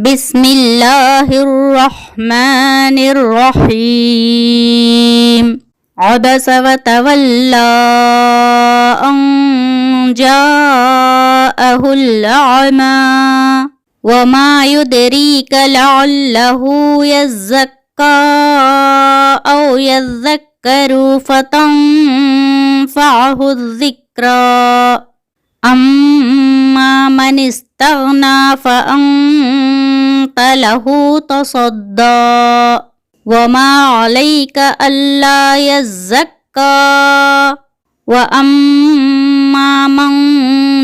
بسم اللہ الرحمن الرحیم عبس وتولی ان جاءہ الأعمى وما يدريك لعله يزكى أو يذكر فتنفعه الذكرى أما من استغنى فأنت له تصدى وما عليك ألا يزكى وأما من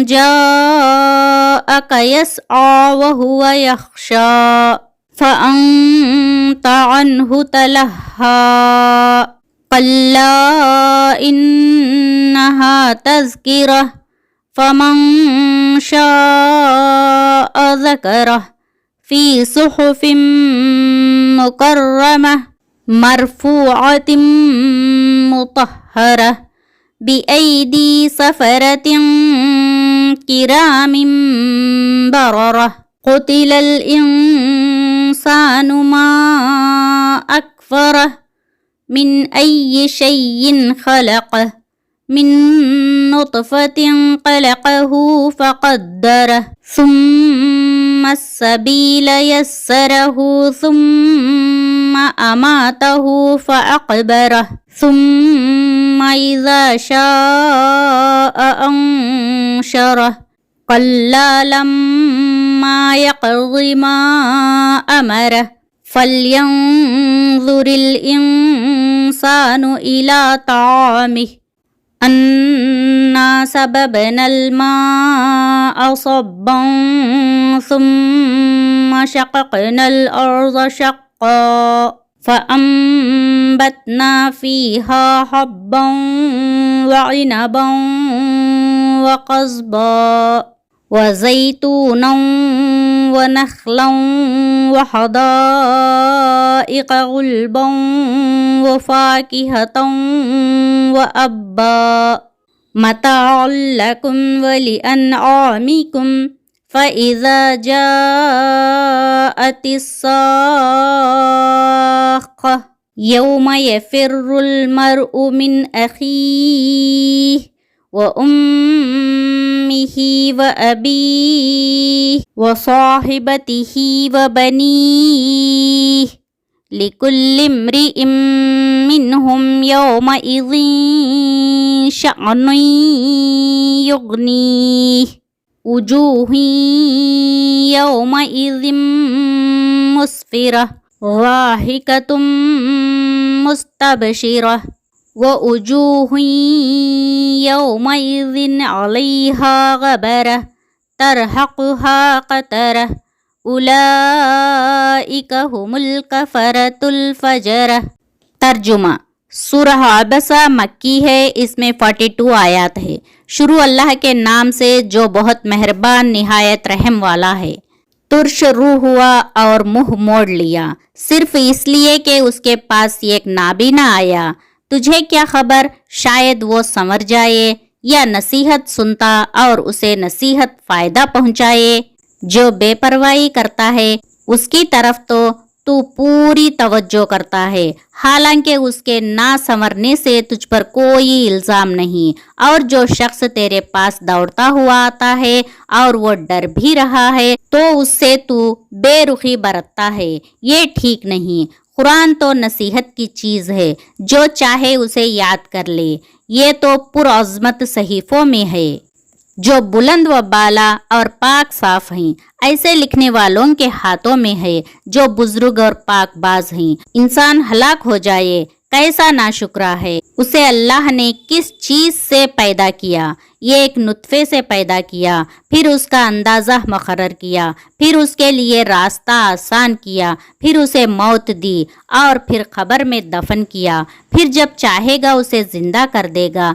جاءك يسعى وهو يخشى فأنت عنه تلهى كلا إنها تذكرة فمن شاء ذكره في صحف مكرمة مرفوعة مطهرة بأيدي سفرة كرام بررة قتل الإنسان ما أكفره من أي شيء خلقه من نطفة خلقه فقدره ثم السبيل يسره ثم أماته فأقبره ثم إذا شاء أنشره كلا لما يقض ما أمره فلينظر الإنسان إلى طعامه أنا سببنا الماء صبا ثم شققنا الأرض شقا فأنبتنا فيها حبا وعنبا وقضبا وزيتونا ونخلا وحدائق غلبا وفاكهة وأبا متاعا لكم ولأنعامكم فإذا جاءت الصاخة يوم يفر المرء من أخيه وأمه وأبيه وصاحبته وبنيه لكل امرئ منهم يومئذ شأن يغنيه وجوه يومئذ مسفرة ضاحكة مستبشرة ووجوه يومئذ عليها غبرة ترهقها قترة اولئک هم الکفرۃ الفجرہ۔ ترجمہ: سورہ عبسہ مکی ہے، اس میں 42 آیات ہے۔ شروع اللہ کے نام سے جو بہت مہربان نہایت رحم والا ہے۔ ترش روح ہوا اور منہ موڑ لیا، صرف اس لیے کہ اس کے پاس ایک نابینا آیا۔ تجھے کیا خبر، شاید وہ سنور جائے یا نصیحت سنتا اور اسے نصیحت فائدہ پہنچائے۔ جو بے پرواہی کرتا ہے اس کی طرف تو پوری توجہ کرتا ہے، حالانکہ اس کے نہ سنورنے سے تجھ پر کوئی الزام نہیں، اور جو شخص تیرے پاس دوڑتا ہوا آتا ہے اور وہ ڈر بھی رہا ہے تو اس سے تو بے رخی برتتا ہے، یہ ٹھیک نہیں۔ قرآن تو نصیحت کی چیز ہے، جو چاہے اسے یاد کر لے، یہ تو پرعظمت صحیفوں میں ہے جو بلند و بالا اور پاک صاف ہیں، ایسے لکھنے والوں کے ہاتھوں میں ہے جو بزرگ اور پاک باز ہیں۔ انسان ہلاک ہو جائے، کیسا ناشکرا ہے۔ اسے اللہ نے کس چیز سے پیدا کیا؟ یہ ایک نطفے سے پیدا کیا، پھر اس کا اندازہ مقرر کیا، پھر اس کے لیے راستہ آسان کیا، پھر اسے موت دی اور پھر قبر میں دفن کیا، پھر جب چاہے گا اسے زندہ کر دے گا۔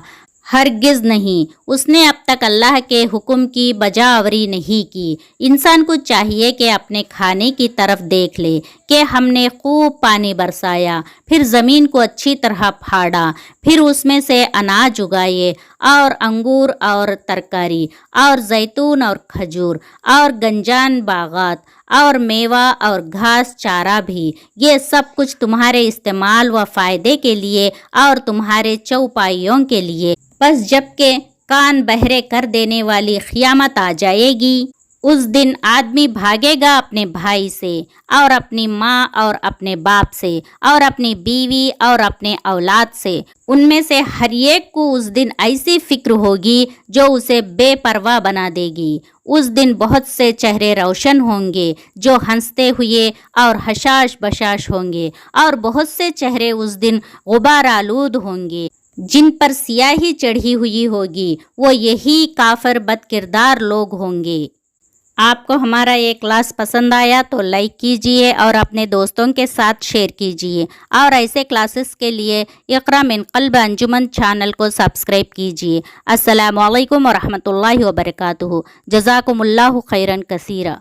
ہرگز نہیں، اس نے اب تک اللہ کے حکم کی بجاوری نہیں کی۔ انسان کو چاہیے کہ اپنے کھانے کی طرف دیکھ لے کہ ہم نے خوب پانی برسایا، پھر زمین کو اچھی طرح پھاڑا، پھر اس میں سے اناج اگائے اور انگور اور ترکاری اور زیتون اور کھجور اور گنجان باغات اور میوہ اور گھاس چارہ بھی، یہ سب کچھ تمہارے استعمال و فائدے کے لیے اور تمہارے چوپائیوں کے لیے۔ بس جب کہ کان بہرے کر دینے والی قیامت آ جائے گی، اس دن آدمی بھاگے گا اپنے بھائی سے اور اپنی ماں اور اپنے باپ سے اور اپنی بیوی اور اپنے اولاد سے۔ ان میں سے ہر ایک کو اس دن ایسی فکر ہوگی جو اسے بے پرواہ بنا دے گی۔ اس دن بہت سے چہرے روشن ہوں گے جو ہنستے ہوئے اور حشاش بشاش ہوں گے، اور بہت سے چہرے اس دن غبار آلود ہوں گے جن پر سیاہی چڑھی ہوئی ہوگی، وہ یہی کافر بد کردار لوگ ہوں گے۔ آپ کو ہمارا یہ کلاس پسند آیا تو لائک کیجئے اور اپنے دوستوں کے ساتھ شیئر کیجئے، اور ایسے کلاسز کے لیے اقرا من قلب انجمن چینل کو سبسکرائب کیجئے۔ السلام علیکم ورحمۃ اللہ وبرکاتہ۔ جزاکم اللہ خیرا کثیرا۔